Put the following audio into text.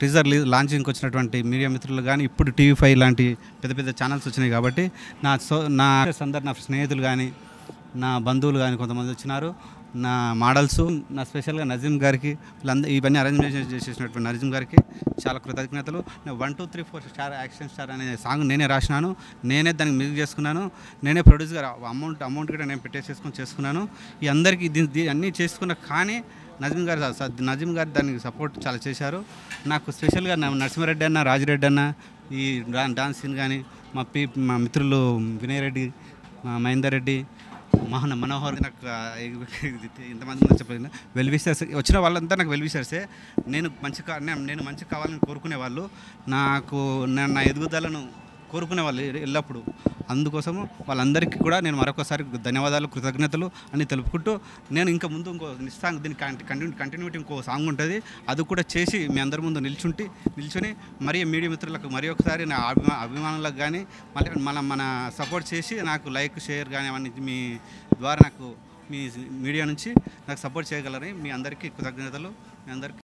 Teaser లాంచింగ్కి వచ్చినటువంటి media మిత్రులు కానీ ఇప్పుడు టీవీ5 లాంటి పెద్ద పెద్ద ఛానల్స్ వచ్చినాయి కాబట్టి నా అందరు నా స్నేహితులు కానీ నా బంధువులు కానీ కొంతమంది వచ్చినారు. నా మోడల్స్ నా స్పెషల్గా నజీం గారికి వీళ్ళందరూ ఇవన్నీ అరేంజ్మెంట్ చేసేసినటువంటి నజీం గారికి చాలా కృతజ్ఞతలు. 1 2 3 4 స్టార్ యాక్షన్ స్టార్ అనే సాంగ్ నేనే రాసినాను, నేనే దానికి మ్యూజిక్ చేసుకున్నాను, నేనే ప్రొడ్యూస్గా అమౌంట్ కూడా నేను చేసుకున్నాను. ఈ అందరికీ అన్నీ చేసుకున్నా కానీ నజీం గారు దానికి సపోర్ట్ చాలా చేశారు. నాకు స్పెషల్గా నరసింహారెడ్డి అన్న, రాజిరెడ్డి అన్న, ఈ డాన్స్ సీన్ కానీ మా మిత్రులు వినయ్ రెడ్డి, మహేందర్ రెడ్డి, మనోహర్, నాకు ఇంతమంది చెప్పలేదు వెల్విషర్స్ వచ్చిన వాళ్ళంతా నాకు వెల్విషర్సే. నేను మంచి కావాలని కోరుకునే వాళ్ళు, నా ఎదుగుదలను కోరుకునే వాళ్ళు ఎల్లప్పుడూ. అందుకోసము వాళ్ళందరికీ కూడా నేను మరొకసారి ధన్యవాదాలు, కృతజ్ఞతలు అని తెలుపుకుంటూ, నేను ఇంకా ముందు ఇంకో సాంగ్ దీనికి కంటిన్యూటీ ఇంకో సాంగ్ ఉంటుంది, అది కూడా చేసి మీ అందరి ముందు నిల్చొని మరి మీడియా మిత్రులకు మరి ఒకసారి నా అభిమానులకు కానీ మళ్ళీ మన సపోర్ట్ చేసి నాకు లైక్ షేర్ కానీ అవన్నీ మీ ద్వారా నాకు మీ మీడియా నుంచి నాకు సపోర్ట్ చేయగలరని మీ అందరికీ కృతజ్ఞతలు. మీ అందరికీ